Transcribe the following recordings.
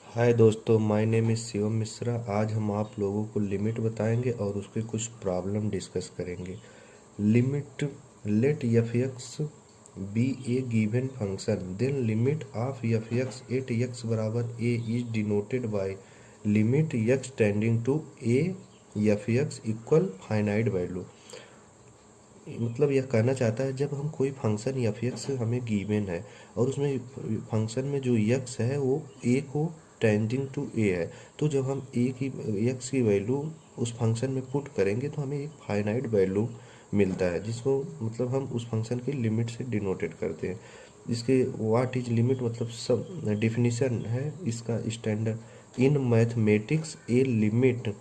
हाय दोस्तों, my name is Shivam Mishra. आज हम आप लोगों को लिमिट बताएंगे और उसके कुछ प्रॉब्लम डिस्कस करेंगे। Limit let f x be a given function then limit of f x at x बराबर a is denoted by limit x tending to a f x equal finite value. मतलब यह कहना चाहता है जब हम कोई फंक्शन एफ एक्स हमें गिवन है और उसमें फंक्शन में जो एक्स है वो ए को टेंडिंग टू ए है, तो जब हम ए की एक्स की वैल्यू उस फंक्शन में पुट करेंगे तो हमें एक फाइनाइट वैल्यू मिलता है, जिसको मतलब हम उस फंक्शन की लिमिट से डिनोटेड करते हैं। इसके व्हाट इज लिमिट मतलब सब डिफिनीशन है इसका standard. In mathematics a limit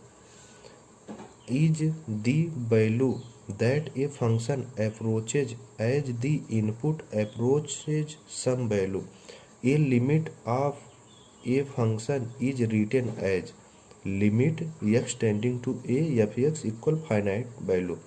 is the value that a function approaches as the input approaches some value. A limit of a function is written as limit x tending to a f(x) equal finite value.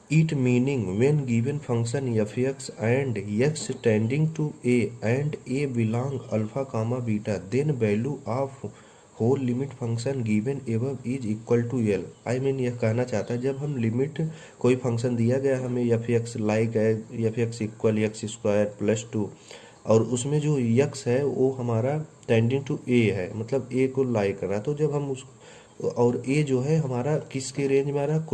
It meaning when given function f(x) and x tending to a and a belong alpha comma beta, then value of whole limit function given एवं is equal to L. I mean यह कहना चाहता है जब हम limit कोई function दिया गया हमें एफ एक्स लाइक है F x equal x square plus two, और उसमें जो एक्स है वो हमारा टेंडिंग टू ए है, मतलब ए को लाइक कर रहा है। तो जब हम उस और ए जो है हमारा किसके रेंज में आ रहा है,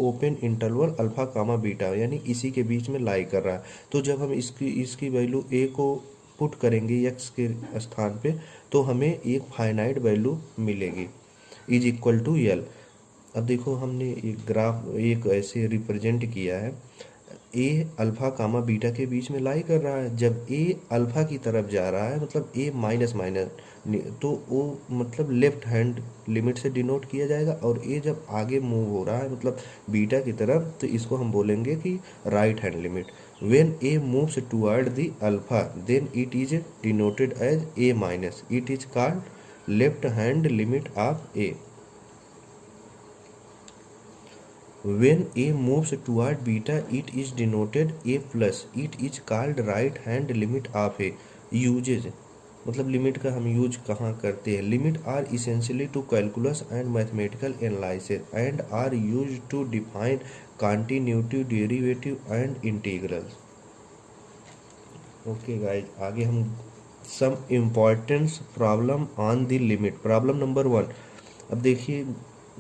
ओपन इंटरवल अल्फा कामा बीटा, यानी इसी के बीच में लाई कर रहा है। तो जब हम इसकी वैल्यू ए को पुट करेंगे एक्स के स्थान पे तो हमें एक फाइनाइट वैल्यू मिलेगी इज इक्वल टू एल। अब देखो हमने एक ग्राफ एक ऐसे रिप्रेजेंट किया है, ए अल्फा कामा बीटा के बीच में लाई कर रहा है। जब ए अल्फा की तरफ जा रहा है मतलब ए माइनस माइनस, तो वो मतलब लेफ्ट हैंड लिमिट से डिनोट किया जाएगा, और ए जब आगे मूव हो रहा है मतलब बीटा की तरफ तो इसको हम बोलेंगे कि right hand limit. when a moves toward the alpha then it is denoted as a minus, it is called left hand limit of a. when a moves toward beta it is denoted a plus, it is called right hand limit of a. uses मतलब limit का हम use कहाँ करते हैं। Limit are essentially to calculus and mathematical analysis and are use to define continuity derivative and integrals. Okay guys, आगे हम some importance problem on the limit. Problem number 1। अब देखिए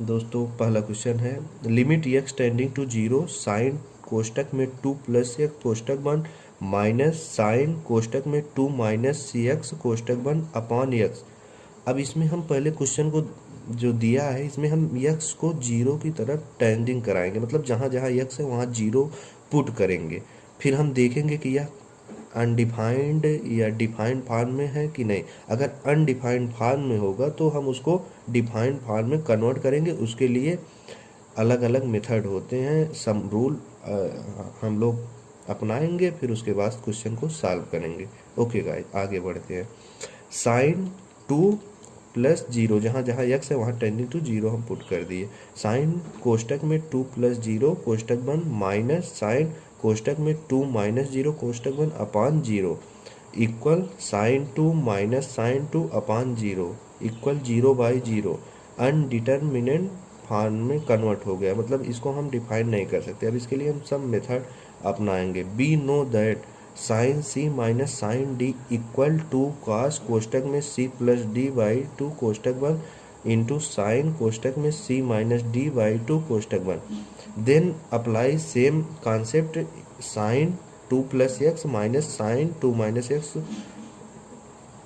दोस्तों, पहला क्वेश्चन है limit x tending to zero sine कोष्टक में 2 plus x कोष्टक बन माइनस साइन कोष्टक में 2 माइनस सी एक्स कोष्टक बन अपॉन एक्स। अब इसमें हम पहले क्वेश्चन को जो दिया है इसमें हम एक्स को जीरो की तरफ टेंडिंग कराएंगे, मतलब जहाँ जहाँ एक्स है वहाँ जीरो पुट करेंगे। फिर हम देखेंगे कि यह अनडिफाइंड या डिफाइंड फॉर्म में है कि नहीं। अगर अनडिफाइंड फॉर्म में होगा तो हम उसको डिफाइंड फॉर्म में कन्वर्ट करेंगे। उसके लिए अलग अलग मेथड होते हैं, सम रूल हम लोग अपनाएंगे, फिर उसके बाद क्वेश्चन को सॉल्व करेंगे। ओके गाइस, आगे बढ़ते हैं। साइन 2 प्लस जीरो, जहाँ जहाँ एक्स है वहाँ टेंडिंग टू जीरो हम पुट कर दिए। साइन कोष्टक में 2 प्लस जीरो कोष्टक बन माइनस साइन कोष्टक में 2 माइनस जीरो कोष्टक बन upon zero equal sine 2 minus sine 2 upon zero equal 0/0। Indeterminate form में कन्वर्ट हो गया, मतलब इसको हम डिफाइन नहीं कर सकते। अब इसके लिए हम सब मेथड अपनाएंगे। We know that sine c minus sine d equal to cos कोष्टक में c plus d by two कोष्टक बन इंटू साइन कोष्टक में c minus d by two कोष्टक बन। Then apply same concept sine 2 plus x minus sine 2 minus x.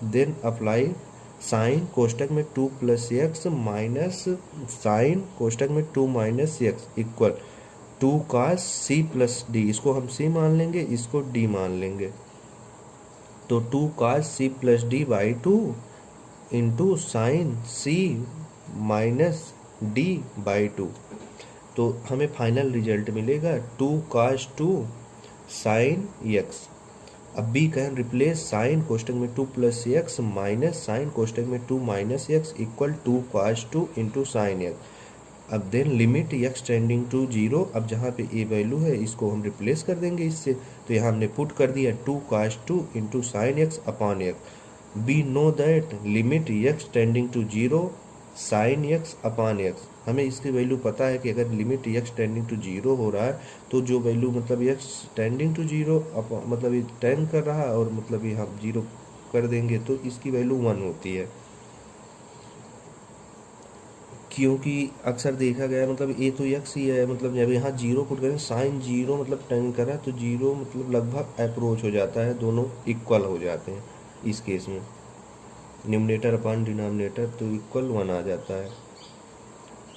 Then apply sine कोष्टक में 2 प्लस एक्स माइनस साइन कोष्टक में 2 minus x equal 2 cos c plus d. इसको हम c मान लेंगे, इसको d मान लेंगे, तो 2 cos c plus d by 2 into sine c minus d by 2। तो हमें फाइनल रिजल्ट मिलेगा 2 cos 2 साइन एक्स। अब b कैन रिप्लेस साइन कोष्टक में 2 प्लस एक्स माइनस साइन कोष्टक में 2 minus x equal 2 cos 2 into sine x. अब then limit x tending to zero, अब जहाँ पे ए वैल्यू है इसको हम रिप्लेस कर देंगे इससे, तो यहाँ हमने पुट कर दिया 2 cos 2 into sine x upon X. We know that limit x tending to zero sine x upon X, हमें इसकी वैल्यू पता है कि अगर limit x tending to zero हो रहा है तो जो वैल्यू मतलब एक्स टेंडिंग टू जीरो मतलब ये टेंड कर रहा है और मतलब ये हम जीरो कर देंगे तो इसकी वैल्यू 1 होती है, क्योंकि अक्सर देखा गया है मतलब ए तो एक्स ही है, मतलब जब यहाँ जीरो पुट करें साइन जीरो मतलब टेन करा तो जीरो मतलब लगभग अप्रोच हो जाता है, दोनों इक्वल हो जाते हैं इस केस में, न्यूमरेटर अपॉन डिनोमिनेटर तो इक्वल 1 आ जाता है।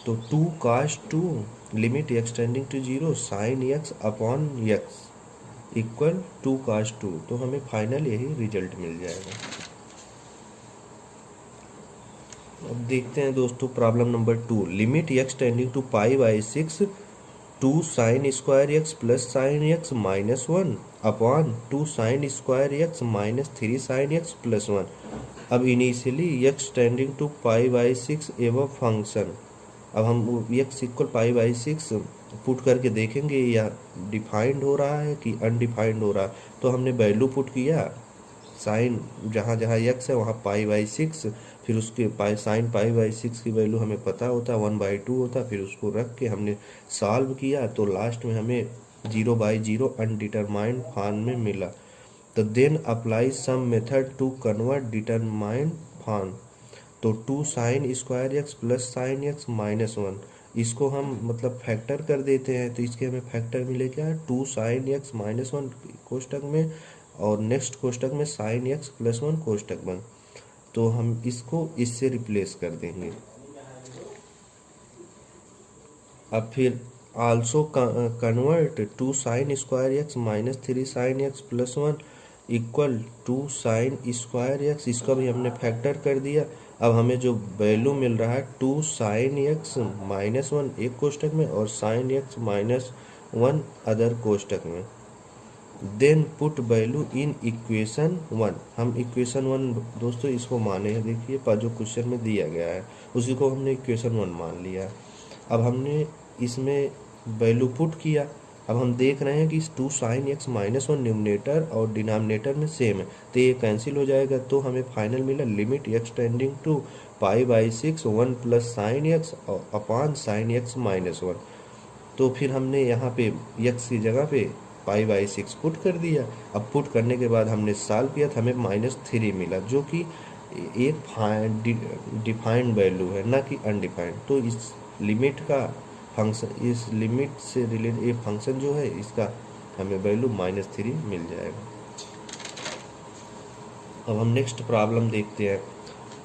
तो 2 cos 2 limit x tending to zero sine x upon x equal 2 cos 2, तो हमें फाइनल यही रिजल्ट मिल जाएगा। अब देखते हैं दोस्तों problem number 2, limit x tending to pi by 6 2 sine square X plus sine X minus 1 upon 2 sine square X minus 3 sine X plus 1। अब initially X tending to pi by 6 एवं function, अब हम X equal pi by 6 put करके देखेंगे या defined हो रहा है कि अनडिफाइंड हो रहा है, तो हमने वैल्यू पुट किया साइन जहाँ जहाँ एक्स है वहाँ पाई बाई 6, फिर उसके साइन पाई बाई 6 की वैल्यू हमें पता होता 1/2 होता, फिर उसको रख के हमने सॉल्व किया तो लास्ट में हमें 0/0 अनडिटरमाइंड फॉर्म में मिला। तो then apply some method to convert determined form, तो 2 sine square X plus sine X minus 1 इसको हम मतलब फैक्टर कर देते हैं, तो इसके हमें फैक्टर मिले क्या 2 साइन एक्स माइनस 1 कोष्टक में और नेक्स्ट कोष्टक में साइन एक्स प्लस 1 कोष्टक बंद, तो हम इसको इससे रिप्लेस कर देंगे। अब फिर also convert 2 sine square X minus 3 sine X plus 1 equal 2 sine square x, इसका भी हमने फैक्टर कर दिया। अब हमें जो वैल्यू मिल रहा है 2 साइन एक्स माइनस 1 एक कोष्टक में और साइन एक्स माइनस 1 अदर कोष्टक में। Then put value in equation 1, हम इक्वेशन 1 दोस्तों इसको माने हैं, देखिए जो क्वेश्चन में दिया गया है उसी को हमने इक्वेशन 1 मान लिया। अब हमने इसमें वैल्यू पुट किया, अब हम देख रहे हैं कि 2 साइन एक्स माइनस 1 न्यूमरेटर और डिनोमिनेटर में सेम है तो ये कैंसिल हो जाएगा, तो हमें फाइनल मिला limit x tending to pi by 6 1 plus sine x upon sine X minus 1। तो फिर हमने यहाँ पे एक्स की जगह पे पाई बाई 6 पुट कर दिया। अब पुट करने के बाद हमने सॉल्व किया तो हमें -3 मिला, जो कि एक डिफाइंड वैल्यू है ना कि अनडिफाइंड। तो इस लिमिट का फंक्शन, इस लिमिट से रिलेटेड ये फंक्शन जो है इसका हमें वैल्यू -3 मिल जाएगा। अब हम नेक्स्ट प्रॉब्लम देखते हैं,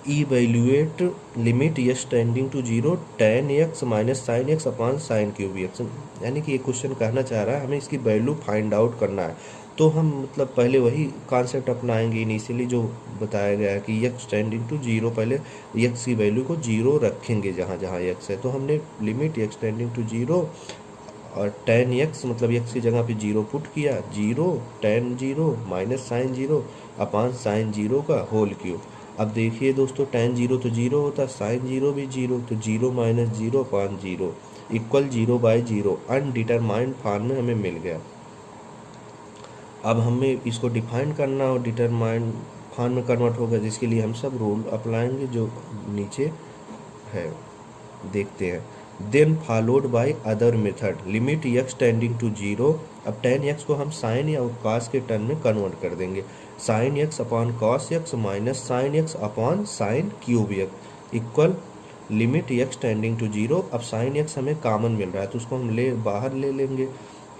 evaluate limit x tending to 0 tan x minus sine x upon sine cube X, यानी कि ये क्वेश्चन कहना चाह रहा है हमें इसकी वैल्यू फाइंड आउट करना है। तो हम मतलब पहले वही कॉन्सेप्ट अपनाएंगे इनिशियली जो बताया गया है कि एक्स टेंडिंग टू 0, पहले एक्स की वैल्यू को 0 रखेंगे जहाँ जहाँ एक्स है। तो हमने लिमिट एक्स टेंडिंग टू 0 और tan x मतलब x की जगह पे 0 पुट किया, 0 tan 0 minus sine 0 upon sine 0 का होल क्यूब। अब देखिए दोस्तों tan 0 तो 0 होता, साइन 0 भी 0, तो 0 minus 0 upon 0 equal 0/0 undetermined form में हमें मिल गया। अब हमें इसको डिफाइन करना और डिटरमाइंड फॉर्म में कन्वर्ट होगा, जिसके लिए हम सब रूल अप्लाएंगे जो नीचे है, देखते हैं। Then followed by other method limit x tending to 0, अब tan x को हम साइन या cos के टर्म में कन्वर्ट कर देंगे, sine x upon cos X minus sine x upon sine cube X equal limit x tending to 0। अब sine X हमें कॉमन मिल रहा है तो उसको हम बाहर ले लेंगे,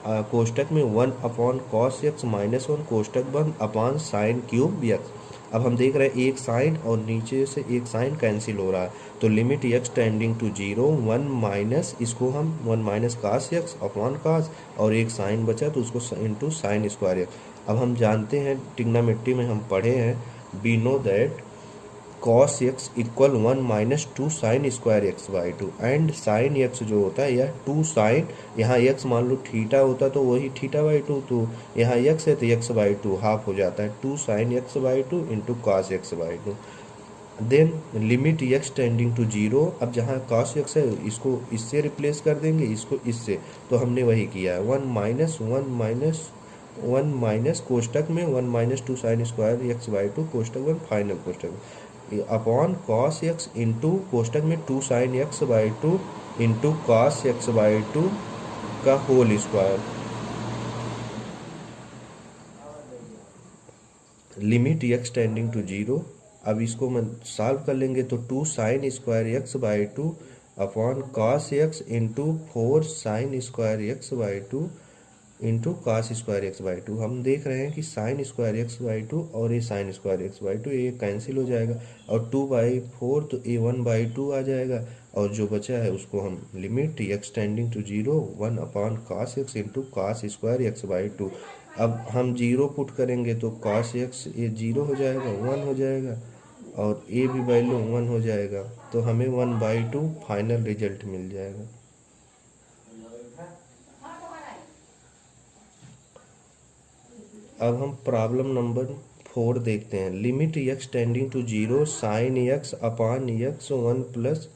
कोष्टक में 1 अपॉन कॉस एक्स माइनस 1 कोष्टक बंद अपॉन साइन क्यूब एक्स। अब हम देख रहे हैं एक साइन और नीचे से एक साइन कैंसिल हो रहा है, तो limit x tending to 0 1 minus, इसको हम 1 minus cos X upon cos और एक साइन बचा तो उसको इंटू साइन स्क्वायर एक्स। अब हम जानते हैं ट्रिग्नोमेट्री में हम पढ़े हैं, we know that cos X equal 1 minus 2 sine square x by 2 and sine X जो होता है यह 2 साइन, यहाँ एक्स मान लो थीटा होता तो वही θ/2, तो यहाँ एक्स है तो x/2 हाफ हो जाता है, 2 sine x/2 into cos x/2। Then limit x tending to zero, अब जहाँ cos x है इसको इससे रिप्लेस कर देंगे, इसको इससे, तो हमने वही किया है, वन माइनस कोष्टक में 1 minus 2 sine square x by two कोष्टक 1 फाइनल कोष्टक अपॉन कॉस एक्स इंटू कोष्टक में 2 sine x by two into cos x by two का whole square, limit x tending to zero. अब इसको मैं सॉल्व कर लेंगे तो 2 sine square x by two upon cos x into 4 sine square x by two into cos square x by two. हम देख रहे हैं कि sign square x by two और ये sign square x by to ये कैंसिल हो जाएगा, और 2/4 तो ये 1/2 आ जाएगा, और जो बचा है उसको हम limit x tending to zero 1 upon cos x into cos square x by two. अब हम जीरो पुट करेंगे तो कॉस एक्स ये जीरो हो जाएगा, 1 हो जाएगा, और ए भी वैल्यू 1 हो जाएगा, तो हमें 1/2 फाइनल रिजल्ट मिल जाएगा। अब हम प्रॉब्लम नंबर 4 देखते हैं। Limit x tending to zero sine x upon x 1 plus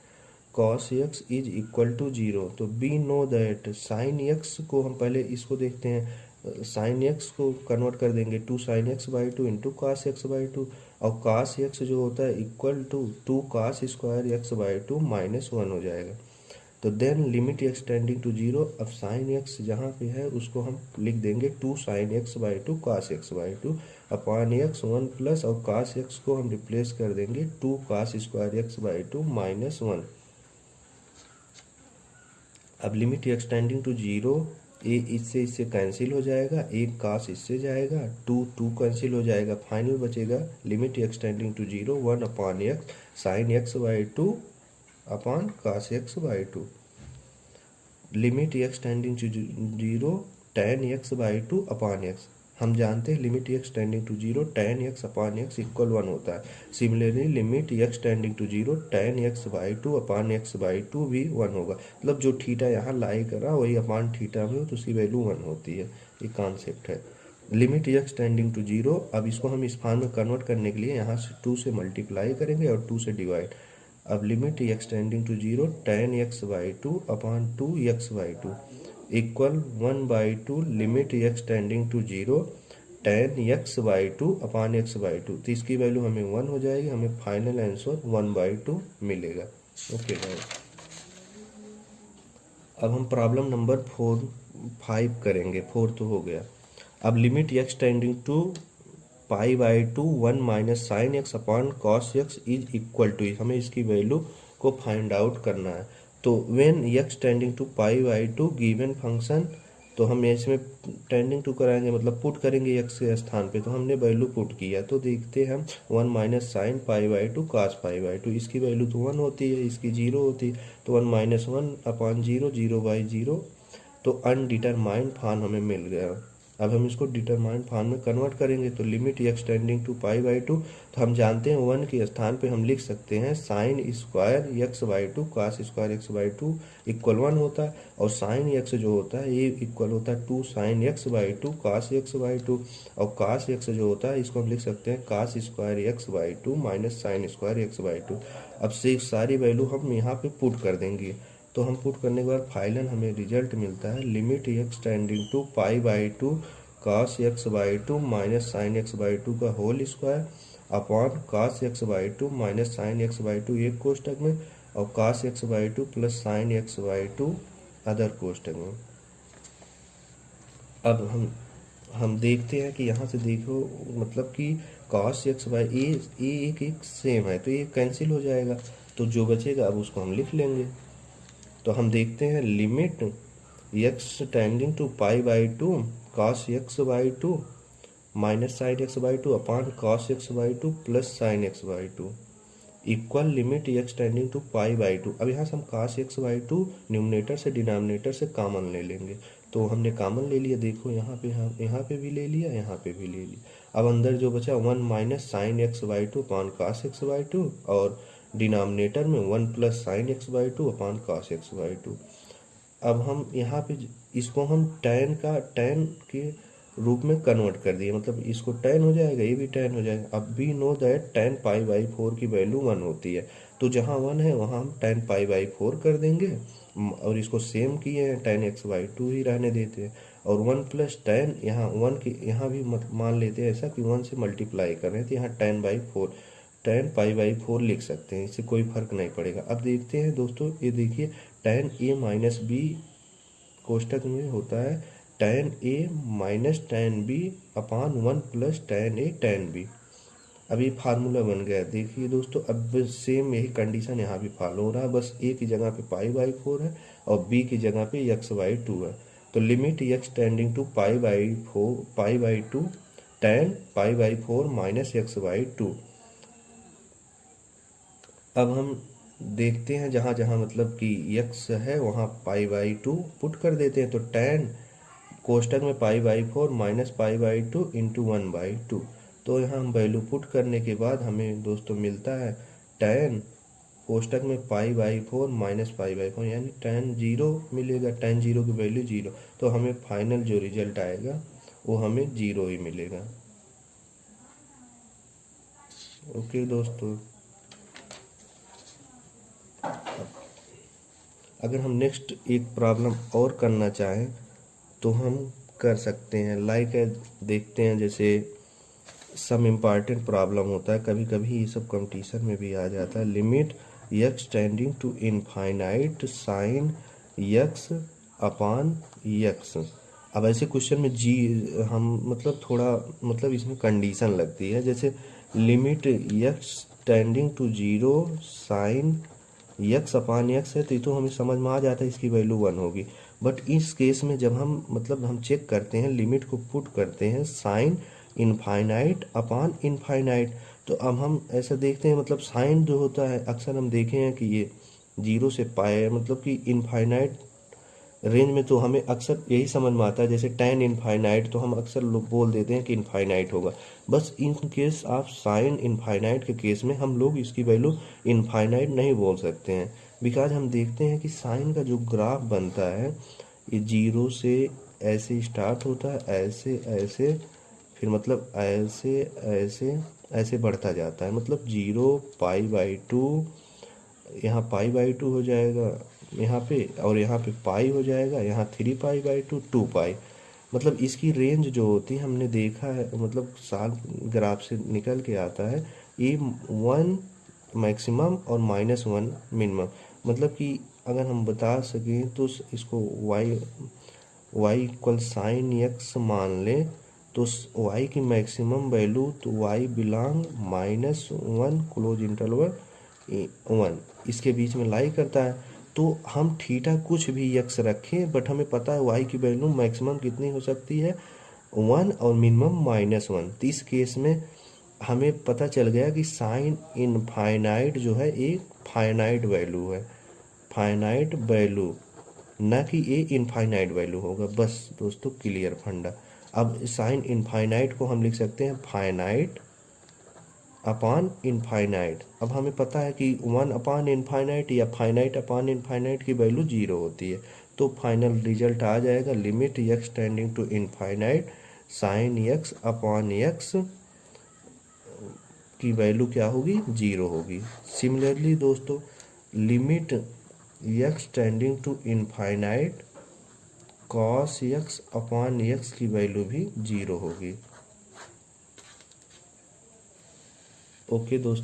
cos x is equal to zero. तो we know that sine x को हम पहले इसको देखते हैं, साइन एक्स को कन्वर्ट कर देंगे 2 sine x by two into cos x by two, और कॉस एक्स जो होता है equal to 2 cos square x by two minus 1 हो जाएगा। तो then limit x tending to zero, अब साइन एक्स जहाँ पे है उसको हम लिख देंगे 2 sine x by two cos x by two upon x 1 plus, और कॉस एक्स को हम रिप्लेस कर देंगे 2 cos square x by two minus 1। अब limit x tending to zero, ए इससे कैंसिल हो जाएगा, एक कॉस इससे जाएगा, 2 कैंसिल हो जाएगा, फाइनल बचेगा limit x tending to zero 1 upon x sine x by two upon cos x by two. Limit x tending to zero tan x by two upon x, हम जानते हैं limit x tending to zero tan x upon x equal 1 होता है। Similarly limit x tending to zero tan x by two upon x by two भी 1 होगा, मतलब जो theta यहाँ लाई करा वही अपॉन थीटा में हो तो उसकी वैल्यू 1 होती है, ये कॉन्सेप्ट है। Limit x tending to zero, अब इसको हम इस फॉर्म में कन्वर्ट करने के लिए यहाँ से 2 से मल्टीप्लाई करेंगे और 2 से डिवाइड। अब limit x tending to zero tan x by two upon 2 x by two equal 1/2 limit x tending to zero tan x by two upon x by two, तो इसकी वैल्यू हमें 1 हो जाएगी, हमें फाइनल आंसर 1/2 मिलेगा। Okay guys, अब हम problem number 5 करेंगे, 4 तो हो गया। अब limit x tending to pi by two 1 minus sine x upon cos x is equal to, हमें इसकी वैल्यू को फाइंड आउट करना है। तो when x tending to pi by two given function, तो हम इसमें टेंडिंग टू कराएंगे मतलब पुट करेंगे एक्स के स्थान पे, तो हमने वैल्यू पुट किया, तो देखते हैं हम 1 minus sine pi by two cos pi by to, इसकी वैल्यू तो 1 होती है, इसकी 0 होती है, तो 1 माइनस 1 अपॉन 0, 0/0, तो अनडिटरमाइंड फॉर्म हमें मिल गया। अब हम इसको डिटरमाइंड फॉर्म में कन्वर्ट करेंगे, तो limit x tending to pi by two, तो हम जानते हैं 1 के स्थान पे हम लिख सकते हैं sign square x by two cos square x by two equal 1 होता है, और साइन एक्स जो होता है ये इक्वल होता है 2 sine x by two cos x by two, और कॉस एक्स जो होता है इसको हम लिख सकते हैं cos square x by two minus sign square x by two. अब से सारी वैल्यू हम यहाँ पे पुट कर देंगे, तो हम पुट करने के बाद फाइनल हमें रिजल्ट मिलता है limit x tending to pi by two cos x by two minus sine x by two का whole square upon cos x by two minus sine x by two एक कोष्टक में, और cos x by two plus sine x by two other कोष्टक में। अब हम देखते हैं कि यहाँ से देखो मतलब कि कॉस एक्स बाई ए एक सेम है, तो ये कैंसिल हो जाएगा, तो जो बचेगा अब उसको हम लिख लेंगे। तो हम देखते हैं limit x tending to pi by two cos x by two minus sine x by two upon cos x by two plus sine x by two equal limit x tending to pi by two. अब यहाँ से हम cos x by two numerator से denominator से common ले लेंगे, तो हमने कॉमन ले लिया, देखो यहाँ पे भी ले लिया, यहाँ पे भी ले लिया। अब अंदर जो बचा 1 minus sine x by two upon cos x by two, और डिनोमिनेटर में 1 plus sine x by two upon cos x by two. अब हम यहाँ पे इसको हम tan के रूप में कन्वर्ट कर दिया, मतलब इसको tan हो जाएगा, ये भी tan हो जाएगा। अब we know that tan pi by 4 की वैल्यू 1 होती है, तो जहाँ 1 है वहाँ हम tan पाई बाई 4 कर देंगे, और इसको सेम किए हैं tan x बाई 2 ही रहने देते हैं, और 1 प्लस tan यहाँ 1 की यहाँ भी मान लेते हैं ऐसा कि 1 से मल्टीप्लाई कर रहे हैं, तो यहाँ tan पाई बाई 4 लिख सकते हैं, इससे कोई फर्क नहीं पड़ेगा। अब देखते हैं दोस्तों, ये देखिए tan a माइनस बी कोष्टक में होता है tan a minus tan b upon 1 plus tan a tan b। अब ये फार्मूला बन गया। देखिए दोस्तों, अब सेम यही कंडीशन यहाँ भी फॉलो हो रहा है, बस a की जगह पे पाई बाई 4 है और b की जगह पे x बाई 2 है। तो limit x tending to pi by 2 tan pi by 4 minus x by 2। अब हम देखते हैं जहाँ जहाँ मतलब कि x है वहाँ पाई बाई 2 पुट कर देते हैं, तो tan कोष्टक में पाई by 4 minus pi by 2 into 1 by 2। तो यहाँ हम वैल्यू पुट करने के बाद हमें दोस्तों मिलता है tan कोष्टक में पाई बाई 4 माइनस पाई बाई 4, यानी tan 0 मिलेगा, tan 0 की वैल्यू 0। तो हमें फाइनल जो रिजल्ट आएगा वो हमें 0 ही मिलेगा। ओके दोस्तों, अगर हम नेक्स्ट एक प्रॉब्लम और करना चाहें तो हम कर सकते हैं। देखते हैं, जैसे सम इम्पॉर्टेंट प्रॉब्लम होता है, कभी कभी ये सब कंपटीशन में भी आ जाता है। Limit x tending to infinite sine x upon x। अब ऐसे क्वेश्चन में हम मतलब थोड़ा मतलब इसमें कंडीशन लगती है, जैसे limit x tending to 0 sine x upon x है, तो ये तो हमें समझ में आ जाता है इसकी वैल्यू 1 होगी। बट इस केस में जब हम चेक करते हैं, लिमिट को पुट करते हैं साइन इनफाइनाइट अपान इनफाइनाइट, तो अब हम ऐसा देखते हैं, मतलब साइन जो होता है अक्सर हम देखे हैं कि ये 0 से पाई है, मतलब कि इनफाइनाइट रेंज में तो हमें अक्सर यही समझ में आता है, जैसे tan इनफाइनाइट तो हम अक्सर लोग बोल देते हैं कि इनफाइनाइट होगा। बस इन केस आप साइन इनफाइनाइट के केस में हम लोग इसकी वैल्यू इनफाइनाइट नहीं बोल सकते हैं, बिकॉज हम देखते हैं कि साइन का जो ग्राफ बनता है ये 0 से ऐसे स्टार्ट होता है, ऐसे ऐसे, फिर मतलब ऐसे ऐसे ऐसे बढ़ता जाता है, मतलब 0 पाई बाई 2, यहाँ पाई बाई 2 हो जाएगा यहाँ पे, और यहाँ पे पाई हो जाएगा, यहाँ 3 पाई बाई 2 2 पाई। मतलब इसकी रेंज जो होती है हमने देखा है, मतलब साल ग्राफ से निकल के आता है, ये 1 मैक्सिमम और -1 मिनिमम। मतलब कि अगर हम बता सकें तो इसको y इक्वल साइन x मान लें, तो y की मैक्सिमम वैल्यू, तो y बिलोंग -1 क्लोज इंटरवल 1 इसके बीच में लाई करता है। तो हम थीटा कुछ भी x रखें, बट हमें पता है y की वैल्यू मैक्सिमम कितनी हो सकती है 1 और मिनिमम -1। तो इस केस में हमें पता चल गया कि साइन इनफाइनाइट जो है एक फाइनाइट वैल्यू है, फाइनाइट वैल्यू, ना कि ये इनफाइनाइट वैल्यू होगा। बस दोस्तों क्लियर फंडा। अब साइन इनफाइनाइट को हम लिख सकते हैं फाइनाइट अपान इनफाइनाइट। अब हमें पता है कि 1 अपान इनफाइनाइट या फाइनाइट अपान इनफाइनाइट की वैल्यू 0 होती है, तो फाइनल रिजल्ट आ जाएगा limit x tending to infinite sine x upon x की वैल्यू क्या होगी 0 होगी। सिमिलरली दोस्तों, limit x tending to infinite cos x upon x की वैल्यू भी 0 होगी। ओके दोस्तों।